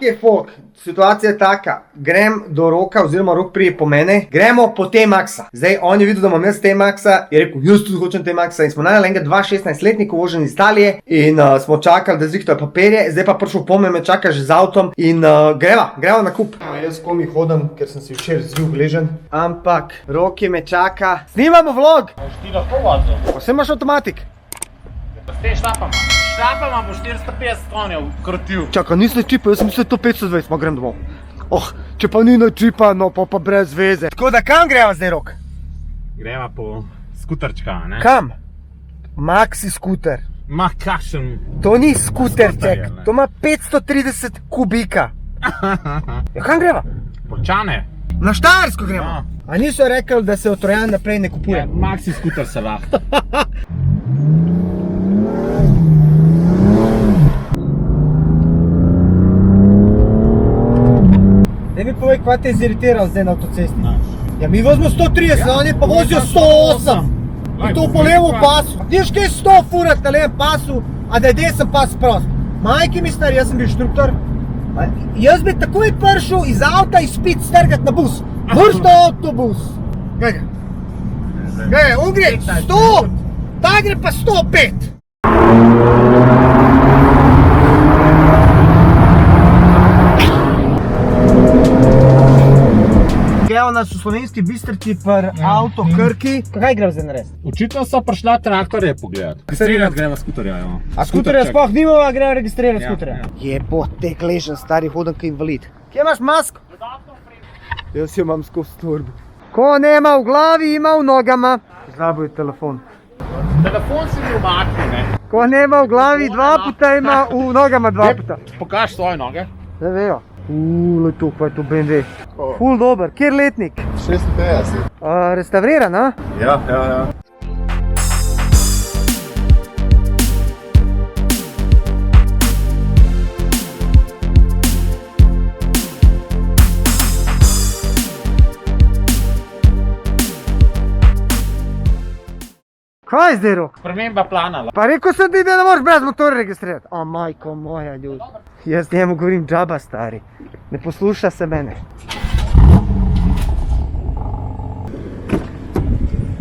Ok, folk, situacija je taka, grem do Roka, oziroma Rok prije po mene, gremo po T-Maxa. Zdaj, on je videl, da imam jaz T-Maxa, je rekel, jaz tudi hočem T-Maxa in smo najeli enega 2-16-letnika vožen iz Italije in smo čakali, da zrihtajo papirje, zdaj pa prišel po me čaka že z avtom in gremo na kup. Jaz komi hodam, ker sem si včeraj zvil gležen, ampak Roki me čaka. Snimamo vlog! Ti lahko vozil? Vse imaš avtomatik? Pa s tem šlapama. Šlapama bo 450 konjev krotil. Čakaj, nisem čipa, jaz sem mislil to 520, pa grem domov. Če pa ni na čipa, no pa brez veze. Tako da kam greva zdaj, Rok? Greva po skuterčka, ne? Kam? Maxi skuter. Ma kakšen... To ni skuterček, to ima 530 kubika. Ja, kam greva? Počane. Na Štajersko greva. A niso rekli, da se od Trojan naprej ne kupuje? Maxi skuter se lahko. Ne mi povej, kva te je ziritiral zdaj na avtocesti? Ja, mi vozimo 130, oni pa vozijo 108. In to po levo pasu. Niš kaj 100 furat na levem pasu, a da je desen pas prost. Majke mi stari, jaz sem bil inštruktor. Jaz bi takoj prišel iz avta izpit strgat na bus. Vrš na avtobus. Gledaj. Gledaj, on gre 100, ta gre pa 105. Evo nas v Slovenski Bistrici pri avto Krki. Kaj gremo zdaj narediti? Očitno so prišla traktorje pogledati. Registrirati gremo skuterja, jo. A skuterja sploh nimamo, a gremo registrirati skuterja? Jebote, gležen stari, hodam kot invalid. Kje imaš masko? Jaz jo imam skozi torbi. Ko nema v glavi, ima v nogama. Zlabo je telefon. Telefon si mi umakni, ne? Ko nema v glavi, dva puta ima v nogama dva puta. Pokaž svoje noge. Ne vejo. To, kaj je to BMW. Ful dober, kjer letnik? 56. Restauriran, a? Ja. Kaj je zdaj, Rok? Sprememba plana. Pa rekel sem ti, da ne moreš brez motorja registrirati. O, majko moja, ljudi. Jaz njemu govorim džaba, stari. Ne posluša se mene.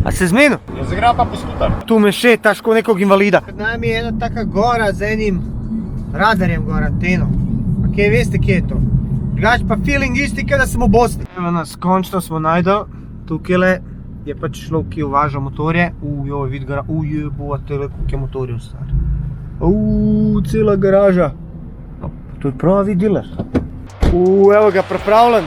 A se zmenil? Je zagral pa po skuter. Tu me šetaš kot nekog invalida. Pred nami je ena taka gora z enim radarjem gor, anteno. A kje veste, kje je to? Drugač pa feeling isti, kada sem v Bosni. Evo nas, končno smo najdel. Tukajle je pač šlo, ki uvaža motorje. Joj, vidi gara, jebovate, koliko je motorjev, stari. Cela garaža. To je pravi dealer. Evo ga, pripravljen.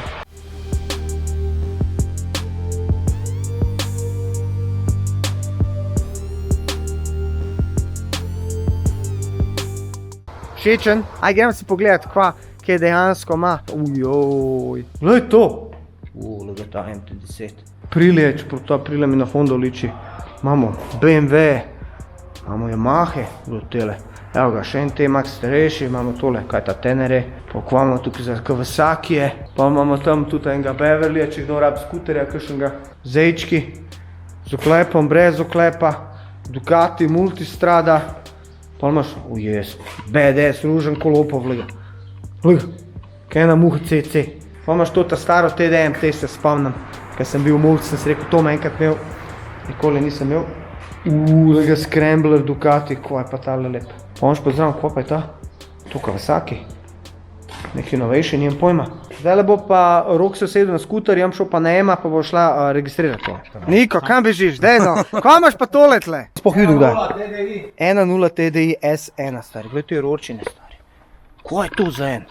Všečen. Aj, gremo si pogledat, kje dejansko ima. Ujoj. Glej to. Lega ta MT-10. Prilije, čeprav ta prilije mi na Honda liči. Imamo BMW, imamo Yamahe, tele. Evo ga, še en T-Max starejši, imamo tole, kaj ta Tenere, pa imamo tukaj za Kawasakije, pa imamo tam tudi enega Beverlyja, če kdo rabi skuterja, kakšnega Zejčki, z oklepom, brez oklepa, Ducati, Multistrada, pa imaš, BDS, ružen kolopov, vlega, kaj ena muha CC, pa imaš to ta staro TDM, te se spomnim, kaj sem bil v Multi, sem si rekel, to me enkrat imel, nikoli nisem imel. Lega Scrambler, Ducati, ko je pa tale lep. Pomoč pozdravim, ko pa je ta? To Kawasaki. Nek Innovation, nijem pojma. Zdaj bo pa Rok se sedel na skuter, jam šel pa na Ema, pa bo šla registrirati to. Niko, kam bežiš? Dej no, ko imaš pa tole tle? Spoh videl kdaj? 1.0 TDI S1, stari. Glej, to je ročine, stari. Ko je to za en?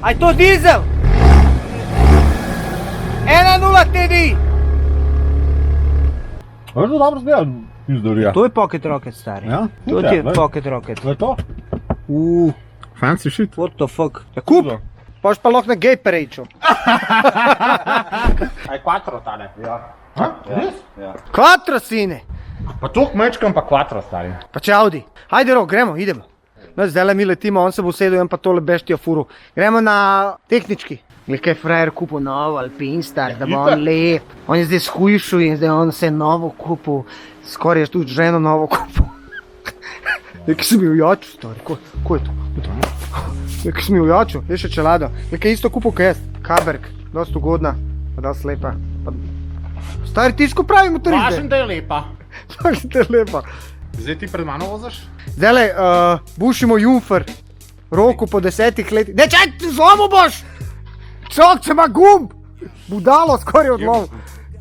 Aj to dizel? 1.0 TDI. Veš, da dobro zgleda izdorija. To je Pocket Rocket, stari. Ja? To ti je Pocket Rocket. To je to? Fancy shit. What the fuck? Ja, kup! Paš pa lahko na gay parade-ču. Aj quattro tale. Ja. Res? Ja. Quattro, sine! Pa to kmečkam pa quattro, stari. Pa če Audi. Hajde, Rok, gremo, idemo. No, zdaj mi letimo, on se bo sedel, en pa tole beštijo furu. Gremo na tehnički. Glej, kaj je frajer kupil novo Alpinstar, da bo on lep. On je zdaj shujšil in zdaj on se je novo kupil. Skoraj je tudi ženo novo kupil. Nekaj sem bil jaču, stari, ko je to? Nekaj sem bil jaču, je še čelado. Nekaj isto kupil kaj jaz, Kaberg, dost ugodna, pa dost lepa. Stari, tiško pravi motorist. Važem, da je lepa. Važem, da je lepa. Zdaj ti pred mano voziš? Zdajle, bušimo Jumfer, Roku po 10 letih. Ne, čaj, zlomil boš! Čak, če ima gumb! Budalo, skoraj odlomil.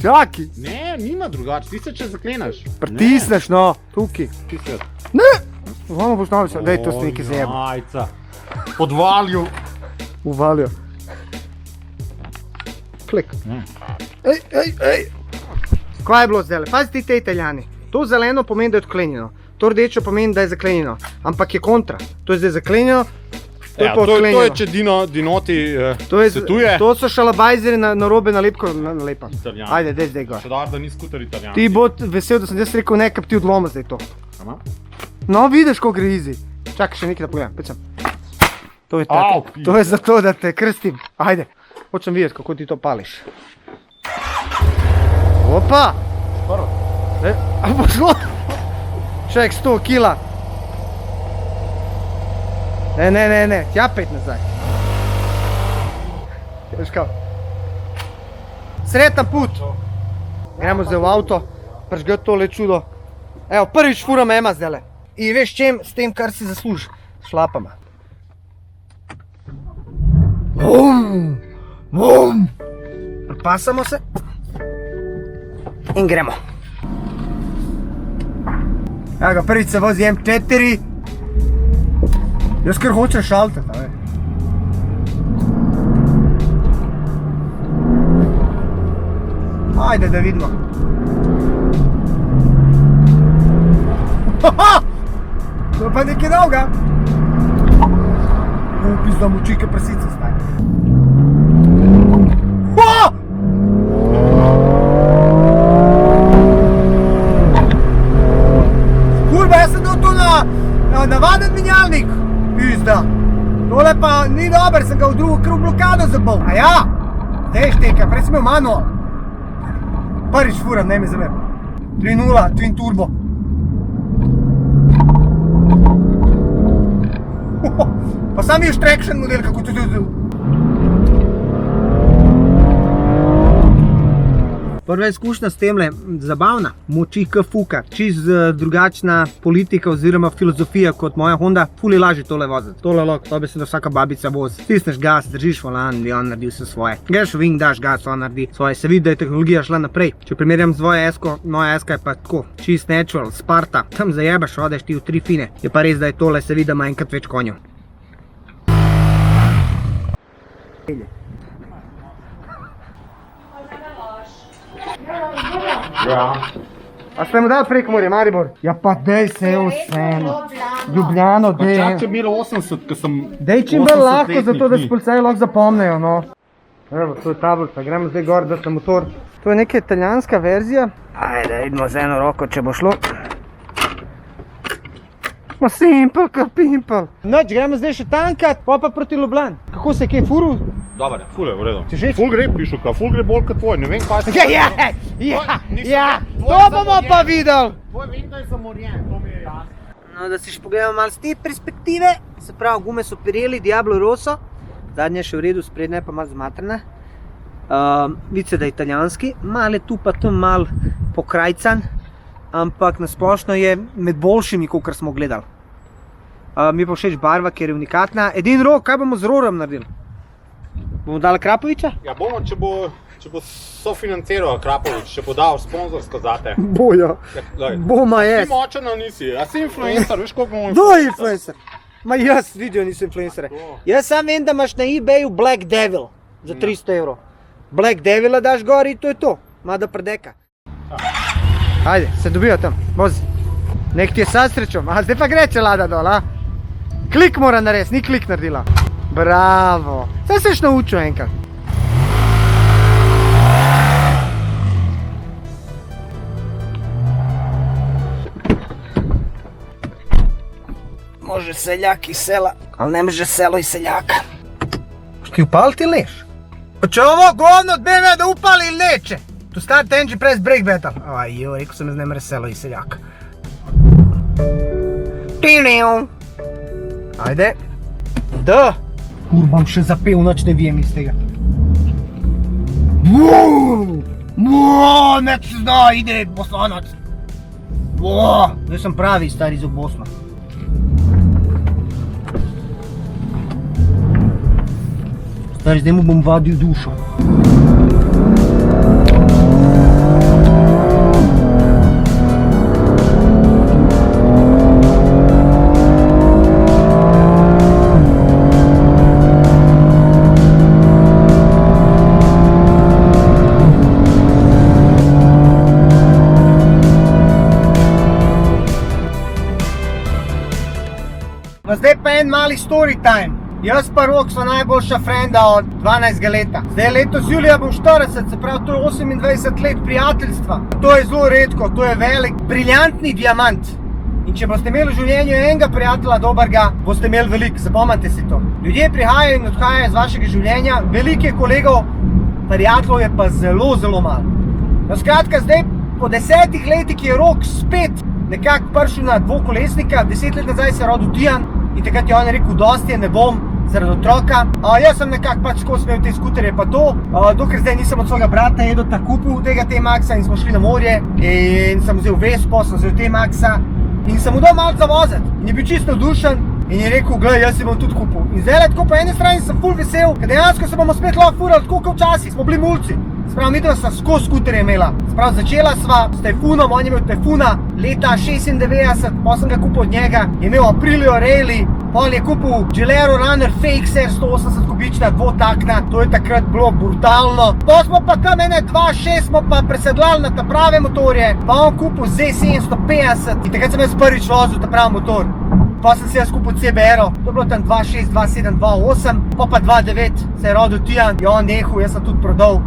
Čaki. Ne, nima drugače, ti se če zaklenaš. Pritisneš, no, tukaj. Ti se. Ne! Zlomil boš novico, daj, to ste nekaj zajebo. Majca. Podvalju. Uvaljo. Klik. Ej. Kaj je bilo zdajle? Pazi ti te Italijani. To zeleno pomeni, da je odklenjeno. To rdečo pomeni, da je zaklenjeno. Ampak je kontra. To je zdaj zaklenjeno, to je pa odklenjeno. To je, če Dinoti svetuje. To so šalabajzeri na robe nalepko nalepa. Italijani. Ajde, dej zdaj gor. Še dar, da ni skuter Italijan. Ti bo vesel, da sem jaz rekel ne, kap ti odloma zdaj to. Ama? No, vidiš, koliko gre easy. Čakaj, še nekaj da pogledam, pecam. To je tako. Au, pi. To je zato, da te krstim. Ajde, hočem videti, kako ti to pališ. Opa! Prvo. A bo šlo? Ček, 100 kila. Ne, tja pet nazaj. Veš kao? Sretan put! Gremo zdaj v avto, prižgati tole čudo. Evo, prvič furam ema zdajle. In veš čem, s tem, kar si zasluži. Šlapama. Bum! Pripasamo se. In gremo. Evo ga, prvič se vozi M4. Jaz kar hočem šaltati, a ve. Ajde, da vidimo. To je pa nekaj dolga. Pizda mučike prsice staje. Kurba, jaz sem dal to na navaden menjalnik. Pizda. Tole pa ni dober, sem ga v drugo krv blokado zabol. A ja, zdaj šteka, prej sem imel manual. Prvič furam, ne mi zamer. 3.0, twin turbo. Pa sam je traction model, kako to tudi. Prva izkušnja s temle, zabavna, moči k fuka, čist drugačna politika oziroma filozofija kot moja Honda, ful je lažje tole voziti. Tole lahko, to bi se da vsaka babica vozi. Stisneš gas, držiš volan in on naredi vse svoje. Greš v wing, daš gas, on naredi svoje. Se vidi, da je tehnologija šla naprej. Če primerjam z svojo S-ko, moja S-ka je pa tako, čist natural, Sparta. Tam zajebaš, odeš ti v 3 fine. Je pa res, da je tole, se vidi, da ima enkrat več konjev. Ja. A ste mu dali prek morja, Maribor? Ja pa dej se je vseeno. Ljubljano, dej. Čak, če bi bilo 80, ko sem... Dej čim bolj lahko, zato da letnik. policaji lahko zapomnejo, no. Evo, to je tablica, gremo zdaj gor, da na motor. To je neka italijanska verzija. Ajde, idemo z eno roko, če bo šlo. Ma simple, ka pimple. Noč, gremo zdaj še tankat, pa proti Ljubljani. Kako se je kaj furil? Dobar, ful je v redu. Ti všeč? Ful gre, pišuka, ful gre bolj kot tvoj, ne vem kaj se... To bomo pa videli. Tvoj vinko je zamorjen, to mi je jasno. No, da si še pogledamo malo z te perspektive. Se pravi, gume so Pirelli, Diablo Rosso. Zadnja je še v redu, sprednja je pa malo zmatrana. Vidite, da je italijanski. Malo je tu pa tam malo pokrajcan. Ampak nasplošno je med boljšimi, kolikor smo gledali. Mi pa všeč barva, ker je unikatna. Edin rok, kaj bomo z rorom naredili? Bomo dali Krapoviča? Ja, bomo, če bo sofinanciral Krapovič, če bo dal sponzorsko zate. Boja. Boma Ti močen ali nisi, a si influencer, veš koliko bomo Kdo je influencer? Ma jaz vidio nisem influencer. Jaz sam vem, da imaš na eBayu Black Devil za 300 evrov. Black Devila daš gor in to je to. Mada predeka. Ajde, se dobijo tam, vozi. Nek ti je sad srečom, a zdaj pa gre čelada dol, a? Klik mora narediti, ni klik naredila. Bravo. Saj seš naučil enkrat. Može seljak iz sela, ali ne može selo iz seljaka. Što ti upali ti leš? Če ovo govno od BMW da upali ili neće? To start engine press brake better. Aj joj, rekao sam ne mreselo i seljaka. Ajde. Da. Kurbam še zapel, noč ne vijem iz tega. Nek se zna, ide Boslanac. Zdaj sem pravi stari za Bosno. Stari, zdaj mu bom vadil dušo. Zdaj pa en mali story time. Jaz pa Rok sva najboljša frenda od 12 leta. Zdaj letos julija bom 40, se pravi to je 28 let prijateljstva. To je zelo redko, to je velik, briljantni diamant. In če boste imeli v življenju enega prijatelja dobrega, boste imeli veliko, zapomnite si to. Ljudje prihajajo in odhajajo iz vašega življenja, veliko je kolegov, prijateljev je pa zelo, zelo malo. No skratka, zdaj po 10 letih je Rok spet nekako prišel na dvokolesnika, 10 let nazaj se je rodil Tijan in takrat je on rekel, dosti je ne bom, zaradi otroka. Jaz sem nekako pač skozi imel te skuterje pa to, dokler zdaj nisem od svojega brata Edota kupil tega T-Maxa in smo šli na morje in sem vzel Vespo, sem vzel T-Maxa in sem mu dal malo zavoziti in je bil čisto navdušen in je rekel, glej, jaz si bom tudi kupil. In zdaj tako po eni strani sem ful vesel, ker dejansko se bomo spet lahko furali tako kot včasih, smo bili mulci. Sprav, midva sva skozi skuterje imela. Sprav, začela sva s Tajfunom, on je imel Tajfuna leta 96, pa sem ga kupil od njega, je imel Aprilio Rally, pol je kupil Gilero Runner FXR 180 kubična, dvotakna, to je takrat bilo brutalno. Pa smo pa tam 2.6 smo pa presedlali na ta prave motorje, pa on kupil Z750 in takrat sem jaz prvič vozil ta pravi motor. Pa sem si jaz kupil CBR-o, to je bilo tam 2.6, 2.7, 2.8, pa 2.9 se je rodil Tijan, je on nehal, jaz sem tudi prodal.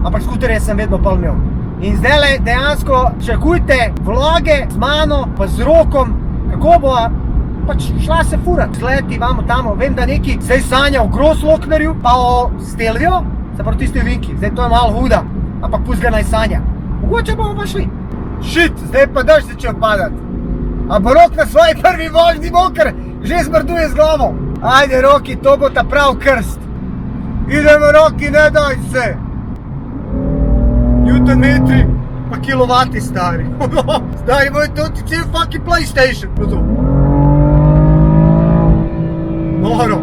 Ampak skuterje sem vedno pol imel. In zdajle dejansko čakujte vloge z mano, pa z Rokom, kako bo pač šla se furat, zleti vamo tamo. Vem, da neki zdaj sanja o Grosslocknerju, pa o Stelvio, se pravi tisti linki, zdaj to je malo huda, ampak pust ga naj sanja. Mogoče bomo pa šli. Shit, zdaj pa daš začel padat. A bo Rok na svoji prvi vožnji boker že smrduje z glavo. Ajde Roki, to bo ta prav krst. Idemo Roki, ne daj se. Newton metri, pa kilovati stari. Stari moj, to ti cijel fucking PlayStation. Noro.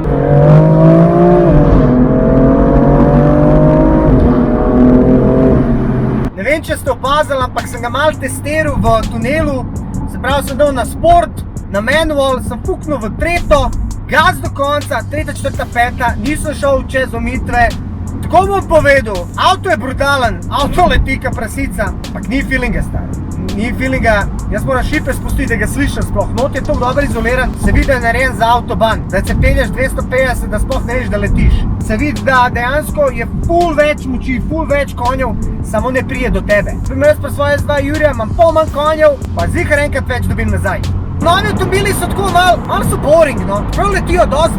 Ne vem, če ste opazili, ampak sem ga malo testiral v tunelu. Se pravi, sem dal na sport, na manual, sem fuknil v tretjo, gaz do konca, tretja, četrta, peta, nisem šel čez omitve. Tako bom povedal, avto je brutalen, avto leti ka prasica, ampak ni feelinga stari. Ni feelinga, jaz moram šipe spustiti, da ga slišam sploh. Not je tako dobro izoliran, se vidi, da je narejen za avtoban. Da se pelješ 250, da sploh ne veš, da letiš. Se vidi, da dejansko je ful več moči, ful več konjev, samo ne prije do tebe. Primer, jaz pa svoje 2 Jurija imam pol manj konjev, pa zihar enkrat več dobim nazaj. Novi avtomobili so tako malo so boring, no. Prav letijo dosti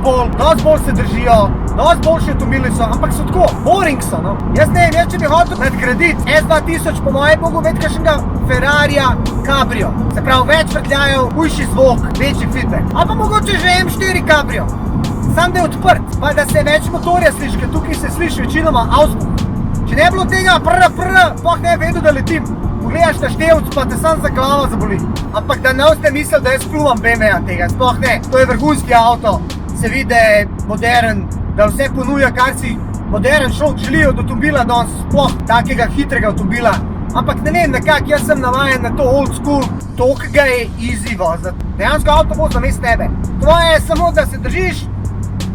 bolj se držijo, dosti boljši avtomobili so, ampak so tako, boring so, no. Jaz ne vem, če bi hotel nadgraditi S2000, po mojem mogu imeti kakšnega Ferrarija Cabrio. Se pravi, več vrtljajev, hujši zvok, večji feedback. Ali pa mogoče že M4 Cabrio. Sam da je odprt, pa da se več motorja sliši, ker tukaj se sliši večinoma auspuh. Če ne bilo tega sploh ne vedel, da letim. Pogledaš na števc, pa te sam za glava zaboli. Ampak da ne boste mislili, da jaz pljuvam BMW-ja tega, sploh ne. To je vrhunski avto, se vidi, da je modern, da vse ponuja, kar si modern šok želi od avtomobila, danes sploh takega hitrega avtomobila. Ampak ne vem, nekako jaz sem navajen na to old school, toliko ga je easy voziti. Dejansko avto bo namesto tebe. Tvoje je samo, da se držiš,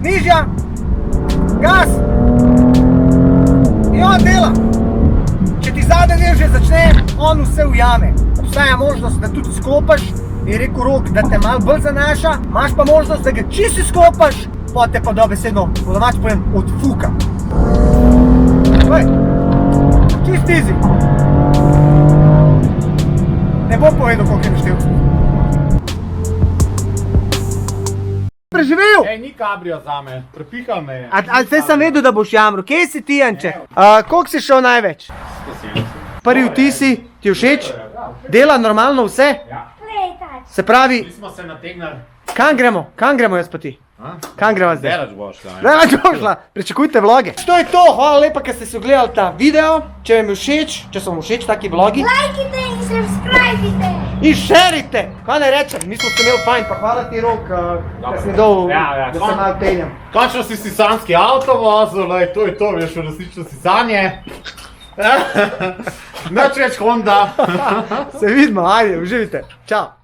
nižja, gas in on dela. Če ti zadnji del že začne, on vse ujame. Obstaja možnost, da tudi sklopaš, je rekel Rok, da te malo bolj zanaša, imaš pa možnost, da ga čisto sklopaš, pa te pa dobesedno, po domač povem, odfuka. Čist easy. Ne bom povedal, koliko je na števcu. preživel? Ej, ni kabrio zame, prepihal me je. A zdaj sem vedel, da boš jamro. Kje si ti, Janče? Koliko si šel največ? Prvi vtisi, ti všeč? Dela normalno vse? Se pravi, Mi smo se nategnali. kam gremo? Kam gremo jaz pa ti? Kam gremo zdaj? Delač boš šla. Zdaj bo šla, pričakujte vloge. To je to, hvala lepa, ker ste si ogledali ta video. Če vam je všeč, če so vam všeč taki vlogi. Lajkite in subscribite! In šerite! Kaj naj rečem, mi smo se imeli fajn, pa hvala ti Rok, da si mi dal, Ja, da se malo peljem. Končno si sanjski avto vozil, lej, to je to, veš, v resničnosti sanje. Nič več Honda. Se vidimo, ajde, uživite. Čau.